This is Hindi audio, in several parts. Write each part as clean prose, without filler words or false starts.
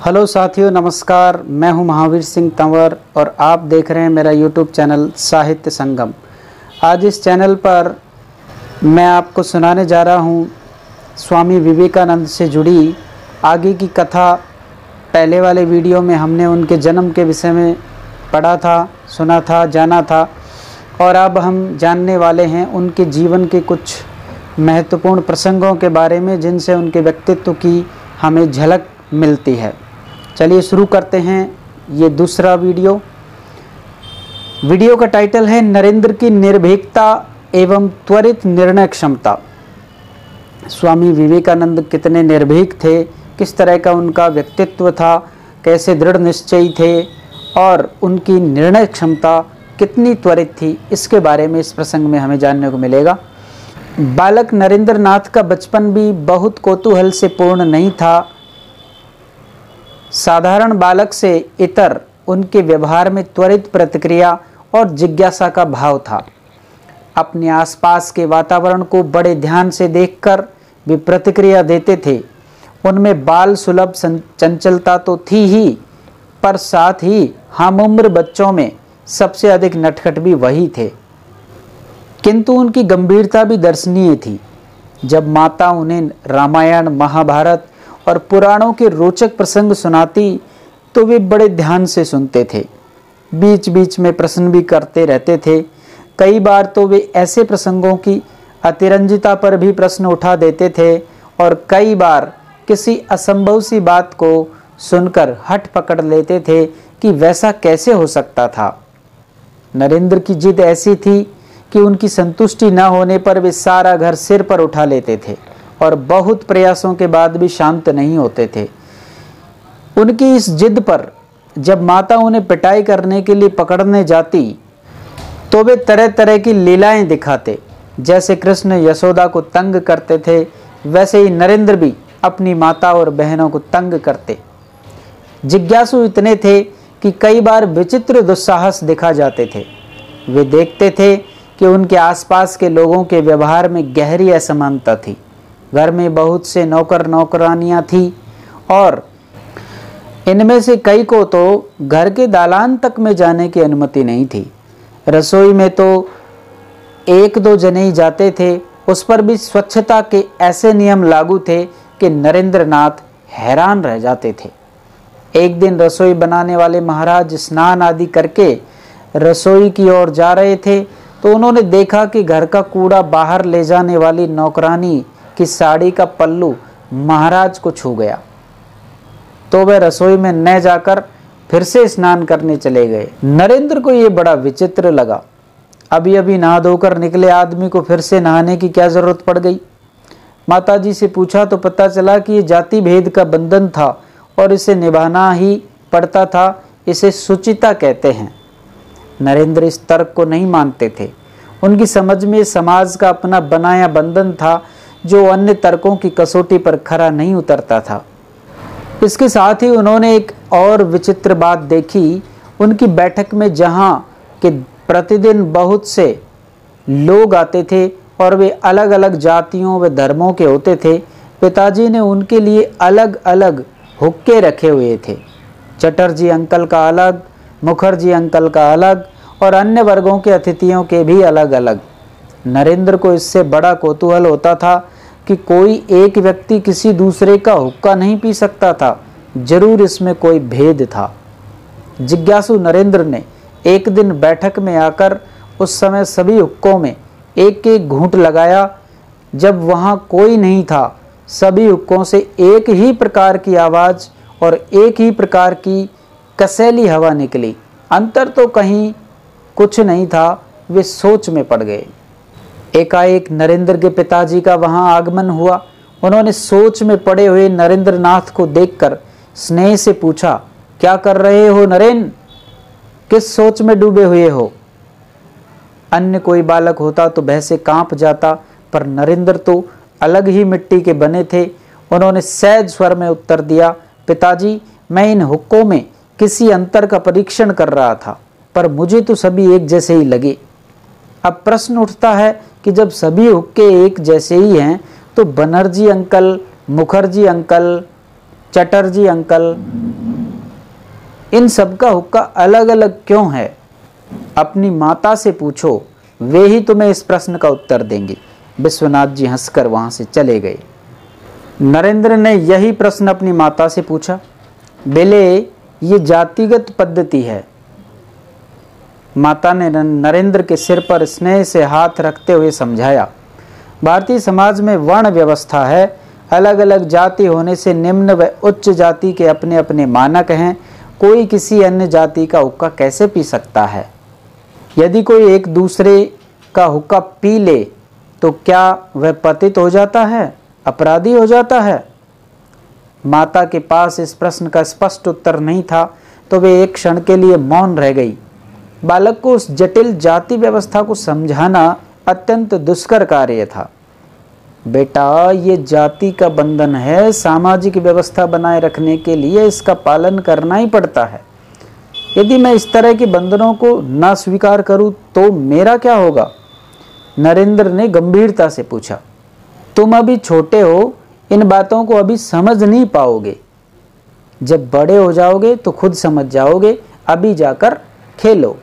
हेलो साथियों, नमस्कार। मैं हूं महावीर सिंह तंवर और आप देख रहे हैं मेरा यूट्यूब चैनल साहित्य संगम। आज इस चैनल पर मैं आपको सुनाने जा रहा हूं स्वामी विवेकानंद से जुड़ी आगे की कथा। पहले वाले वीडियो में हमने उनके जन्म के विषय में पढ़ा था, सुना था, जाना था और अब हम जानने वाले हैं उनके जीवन के कुछ महत्वपूर्ण प्रसंगों के बारे में जिनसे उनके व्यक्तित्व की हमें झलक मिलती है। चलिए शुरू करते हैं ये दूसरा वीडियो। वीडियो का टाइटल है नरेंद्र की निर्भीकता एवं त्वरित निर्णय क्षमता। स्वामी विवेकानंद कितने निर्भीक थे, किस तरह का उनका व्यक्तित्व था, कैसे दृढ़ निश्चयी थे और उनकी निर्णय क्षमता कितनी त्वरित थी, इसके बारे में इस प्रसंग में हमें जानने को मिलेगा। बालक नरेंद्र नाथ का बचपन भी बहुत कौतूहल से पूर्ण नहीं था। साधारण बालक से इतर उनके व्यवहार में त्वरित प्रतिक्रिया और जिज्ञासा का भाव था। अपने आसपास के वातावरण को बड़े ध्यान से देखकर वे प्रतिक्रिया देते थे। उनमें बाल सुलभ चंचलता तो थी ही, पर साथ ही हम उम्र बच्चों में सबसे अधिक नटखट भी वही थे। किंतु उनकी गंभीरता भी दर्शनीय थी। जब माता उन्हें रामायण, महाभारत और पुराणों के रोचक प्रसंग सुनाती तो वे बड़े ध्यान से सुनते थे। बीच बीच में प्रश्न भी करते रहते थे। कई बार तो वे ऐसे प्रसंगों की अतिरंजिता पर भी प्रश्न उठा देते थे और कई बार किसी असंभव सी बात को सुनकर हट पकड़ लेते थे कि वैसा कैसे हो सकता था। नरेंद्र की जिद ऐसी थी कि उनकी संतुष्टि न होने पर वे सारा घर सिर पर उठा लेते थे और बहुत प्रयासों के बाद भी शांत नहीं होते थे। उनकी इस जिद पर जब माता उन्हें पिटाई करने के लिए पकड़ने जाती तो वे तरह तरह की लीलाएं दिखाते। जैसे कृष्ण यशोदा को तंग करते थे, वैसे ही नरेंद्र भी अपनी माता और बहनों को तंग करते। जिज्ञासु इतने थे कि कई बार विचित्र दुस्साहस दिखा जाते थे। वे देखते थे कि उनके आसपास के लोगों के व्यवहार में गहरी असमानता थी। घर में बहुत से नौकर नौकरानियां थी और इनमें से कई को तो घर के दालान तक में जाने की अनुमति नहीं थी। रसोई में तो एक दो जने ही जाते थे, उस पर भी स्वच्छता के ऐसे नियम लागू थे कि नरेंद्र नाथ हैरान रह जाते थे। एक दिन रसोई बनाने वाले महाराज स्नान आदि करके रसोई की ओर जा रहे थे तो उन्होंने देखा कि घर का कूड़ा बाहर ले जाने वाली नौकरानी की साड़ी का पल्लू महाराज को छू गया। तो वह रसोई में न जाकर फिर से स्नान करने चले गए। नरेंद्र को यह बड़ा विचित्र लगा। अभी अभी नहा धोकर निकले आदमी को फिर से नहाने की क्या जरूरत पड़ गई। माताजी से पूछा तो पता चला कि यह जाति भेद का बंधन था और इसे निभाना ही पड़ता था। इसे सुचिता कहते हैं। नरेंद्र इस तर्क को नहीं मानते थे। उनकी समझ में समाज का अपना बनाया बंधन था जो अन्य तर्कों की कसौटी पर खरा नहीं उतरता था। इसके साथ ही उन्होंने एक और विचित्र बात देखी। उनकी बैठक में जहां कि प्रतिदिन बहुत से लोग आते थे और वे अलग अलग जातियों व धर्मों के होते थे, पिताजी ने उनके लिए अलग अलग हुक्के रखे हुए थे। चटर्जी अंकल का अलग, मुखर्जी अंकल का अलग और अन्य वर्गों के अतिथियों के भी अलग अलग। नरेंद्र को इससे बड़ा कौतूहल होता था कि कोई एक व्यक्ति किसी दूसरे का हुक्का नहीं पी सकता था। जरूर इसमें कोई भेद था। जिज्ञासु नरेंद्र ने एक दिन बैठक में आकर उस समय सभी हुक्कों में एक एक घूंट लगाया। जब वहां कोई नहीं था, सभी हुक्कों से एक ही प्रकार की आवाज और एक ही प्रकार की कसैली हवा निकली। अंतर तो कहीं कुछ नहीं था। वे सोच में पड़ गए। एकाएक नरेंद्र के पिताजी का वहां आगमन हुआ। उन्होंने सोच में पड़े हुए नरेंद्र नाथ को देखकर स्नेह से पूछा, क्या कर रहे हो नरेन? किस सोच में डूबे हुए हो? अन्य कोई बालक होता तो भय से कांप जाता, पर नरेंद्र तो अलग ही मिट्टी के बने थे। उन्होंने सहज स्वर में उत्तर दिया, पिताजी, मैं इन हुक्कों में किसी अंतर का परीक्षण कर रहा था, पर मुझे तो सभी एक जैसे ही लगे। अब प्रश्न उठता है कि जब सभी हुक्के एक जैसे ही हैं तो Banerjee uncle, Mukherjee uncle, Chatterjee uncle इन सब का हुक्का अलग अलग क्यों है? अपनी माता से पूछो, वे ही तुम्हें इस प्रश्न का उत्तर देंगी। विश्वनाथ जी हंसकर वहां से चले गए। नरेंद्र ने यही प्रश्न अपनी माता से पूछा। बेले, ये जातिगत पद्धति है। माता ने नरेंद्र के सिर पर स्नेह से हाथ रखते हुए समझाया, भारतीय समाज में वर्ण व्यवस्था है। अलग अलग जाति होने से निम्न व उच्च जाति के अपने अपने मानक हैं। कोई किसी अन्य जाति का हुक्का कैसे पी सकता है? यदि कोई एक दूसरे का हुक्का पी ले तो क्या वह पतित हो जाता है, अपराधी हो जाता है? माता के पास इस प्रश्न का स्पष्ट उत्तर नहीं था, तो वे एक क्षण के लिए मौन रह गई। बालक को उस जटिल जाति व्यवस्था को समझाना अत्यंत दुष्कर कार्य था। बेटा, ये जाति का बंधन है, सामाजिक व्यवस्था बनाए रखने के लिए इसका पालन करना ही पड़ता है। यदि मैं इस तरह के बंधनों को ना स्वीकार करूं तो मेरा क्या होगा? नरेंद्र ने गंभीरता से पूछा। तुम अभी छोटे हो, इन बातों को अभी समझ नहीं पाओगे। जब बड़े हो जाओगे तो खुद समझ जाओगे। अभी जाकर खेलो।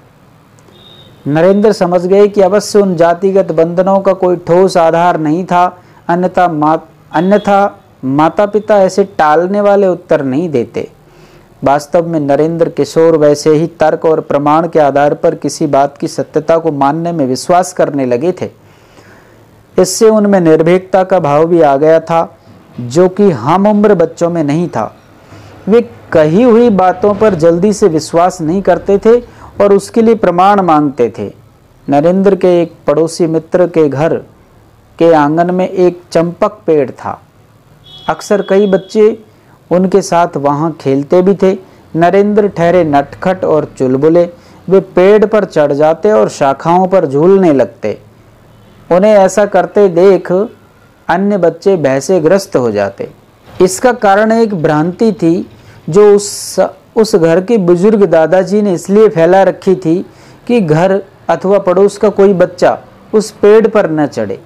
नरेंद्र समझ गए कि अवश्य उन जातिगत बंधनों का कोई ठोस आधार नहीं था, अन्यथा माता पिता ऐसे टालने वाले उत्तर नहीं देते। वास्तव में नरेंद्र किशोर वैसे ही तर्क और प्रमाण के आधार पर किसी बात की सत्यता को मानने में विश्वास करने लगे थे। इससे उनमें निर्भीकता का भाव भी आ गया था, जो कि हम उम्र बच्चों में नहीं था। वे कही हुई बातों पर जल्दी से विश्वास नहीं करते थे और उसके लिए प्रमाण मांगते थे। नरेंद्र के एक पड़ोसी मित्र के घर के आंगन में एक चंपक पेड़ था। अक्सर कई बच्चे उनके साथ वहां खेलते भी थे। नरेंद्र ठहरे नटखट और चुलबुले। वे पेड़ पर चढ़ जाते और शाखाओं पर झूलने लगते। उन्हें ऐसा करते देख अन्य बच्चे भय ग्रस्त हो जाते। इसका कारण एक भ्रांति थी जो उस घर के बुजुर्ग दादाजी ने इसलिए फैला रखी थी कि घर अथवा पड़ोस का कोई बच्चा उस पेड़ पर न चढ़े।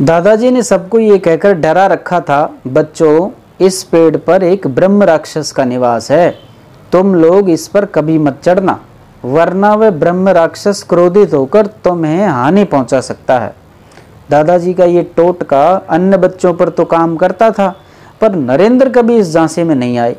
दादाजी ने सबको ये कहकर डरा रखा था, बच्चों, इस पेड़ पर एक ब्रह्म राक्षस का निवास है। तुम लोग इस पर कभी मत चढ़ना, वरना वह ब्रह्म राक्षस क्रोधित होकर तुम्हें हानि पहुंचा सकता है। दादाजी का ये टोटका अन्य बच्चों पर तो काम करता था, पर नरेंद्र कभी इस झांसे में नहीं आए।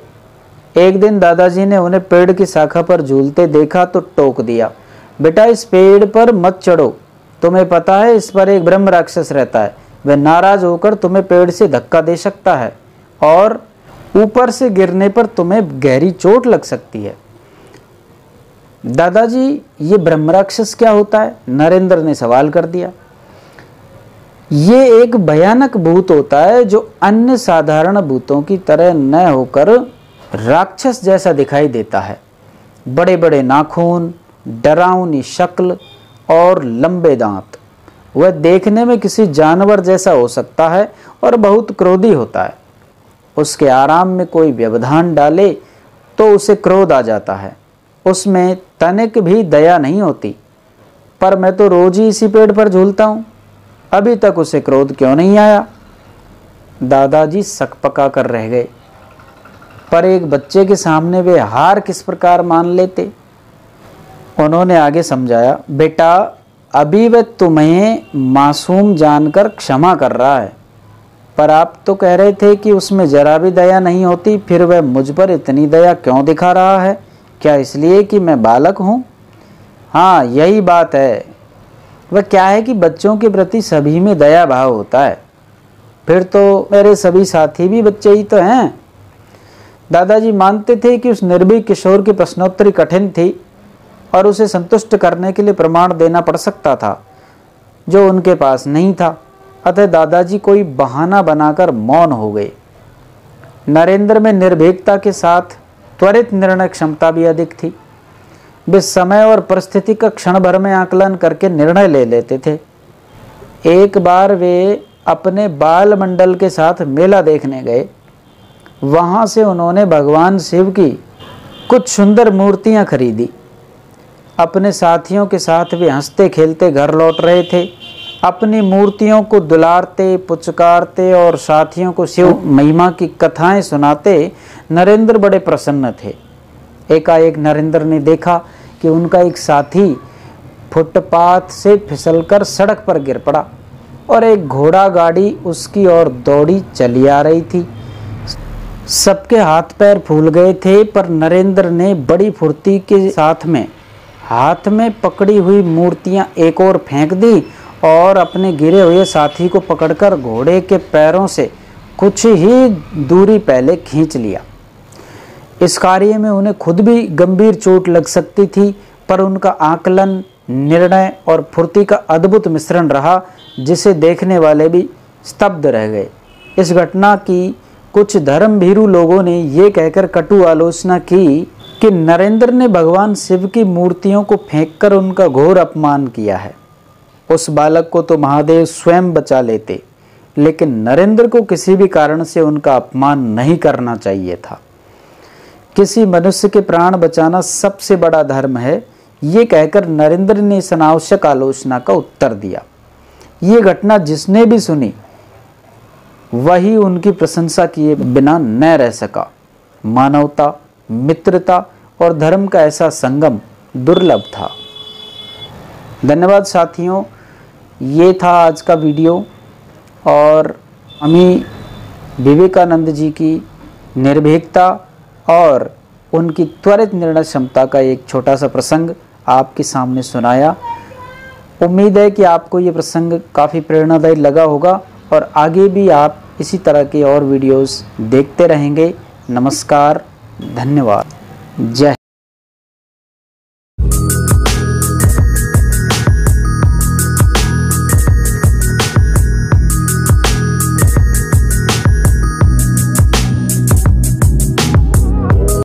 एक दिन दादाजी ने उन्हें पेड़ की शाखा पर झूलते देखा तो टोक दिया, बेटा, इस पेड़ पर मत चढ़ो। तुम्हें पता है इस पर एक ब्रह्म राक्षस रहता है। वह नाराज होकर तुम्हें पेड़ से धक्का दे सकता है और ऊपर से गिरने पर तुम्हें गहरी चोट लग सकती है। दादाजी, ये ब्रह्म राक्षस क्या होता है? नरेंद्र ने सवाल कर दिया। ये एक भयानक भूत होता है जो अन्य साधारण भूतों की तरह न होकर राक्षस जैसा दिखाई देता है। बड़े बड़े नाखून, डरावनी शक्ल और लंबे दांत। वह देखने में किसी जानवर जैसा हो सकता है और बहुत क्रोधी होता है। उसके आराम में कोई व्यवधान डाले तो उसे क्रोध आ जाता है। उसमें तनिक भी दया नहीं होती। पर मैं तो रोज ही इसी पेड़ पर झूलता हूँ, अभी तक उसे क्रोध क्यों नहीं आया? दादाजी सकपका कर रह गए। पर एक बच्चे के सामने वे हार किस प्रकार मान लेते? उन्होंने आगे समझाया, बेटा, अभी वह तुम्हें मासूम जानकर क्षमा कर रहा है, पर आप तो कह रहे थे कि उसमें जरा भी दया नहीं होती। फिर वह मुझ पर इतनी दया क्यों दिखा रहा है? क्या इसलिए कि मैं बालक हूँ? हाँ, यही बात है। वह क्या है कि बच्चों के प्रति सभी में दया भाव होता है। फिर तो मेरे सभी साथी भी बच्चे ही तो हैं। दादाजी मानते थे कि उस निर्भीक किशोर की प्रश्नोत्तरी कठिन थी और उसे संतुष्ट करने के लिए प्रमाण देना पड़ सकता था जो उनके पास नहीं था। अतः दादाजी कोई बहाना बनाकर मौन हो गए। नरेंद्र में निर्भीकता के साथ त्वरित निर्णय क्षमता भी अधिक थी। वे समय और परिस्थिति का क्षण भर में आकलन करके निर्णय ले लेते थे। एक बार वे अपने बाल मंडल के साथ मेला देखने गए। वहां से उन्होंने भगवान शिव की कुछ सुंदर मूर्तियां खरीदी। अपने साथियों के साथ वे हंसते खेलते घर लौट रहे थे। अपनी मूर्तियों को दुलारते, पुचकारते और साथियों को शिव महिमा की कथाएं सुनाते नरेंद्र बड़े प्रसन्न थे। एकाएक नरेंद्र ने देखा कि उनका एक साथी फुटपाथ से फिसलकर सड़क पर गिर पड़ा और एक घोड़ा गाड़ी उसकी ओर दौड़ी चली आ रही थी। सबके हाथ पैर फूल गए थे, पर नरेंद्र ने बड़ी फुर्ती के साथ में हाथ में पकड़ी हुई मूर्तियां एक ओर फेंक दी और अपने गिरे हुए साथी को पकड़कर घोड़े के पैरों से कुछ ही दूरी पहले खींच लिया। इस कार्य में उन्हें खुद भी गंभीर चोट लग सकती थी, पर उनका आकलन, निर्णय और फुर्ती का अद्भुत मिश्रण रहा, जिसे देखने वाले भी स्तब्ध रह गए। इस घटना की कुछ धर्मभीरू लोगों ने ये कहकर कटु आलोचना की कि नरेंद्र ने भगवान शिव की मूर्तियों को फेंककर उनका घोर अपमान किया है। उस बालक को तो महादेव स्वयं बचा लेते, लेकिन नरेंद्र को किसी भी कारण से उनका अपमान नहीं करना चाहिए था। किसी मनुष्य के प्राण बचाना सबसे बड़ा धर्म है, ये कहकर नरेंद्र ने इस अनावश्यक आलोचना का उत्तर दिया। ये घटना जिसने भी सुनी वही उनकी प्रशंसा किए बिना न रह सका। मानवता, मित्रता और धर्म का ऐसा संगम दुर्लभ था। धन्यवाद साथियों, ये था आज का वीडियो और स्वामी विवेकानंद जी की निर्भीकता और उनकी त्वरित निर्णय क्षमता का एक छोटा सा प्रसंग आपके सामने सुनाया। उम्मीद है कि आपको ये प्रसंग काफ़ी प्रेरणादायी लगा होगा और आगे भी आप इसी तरह के और वीडियोस देखते रहेंगे। नमस्कार, धन्यवाद, जय।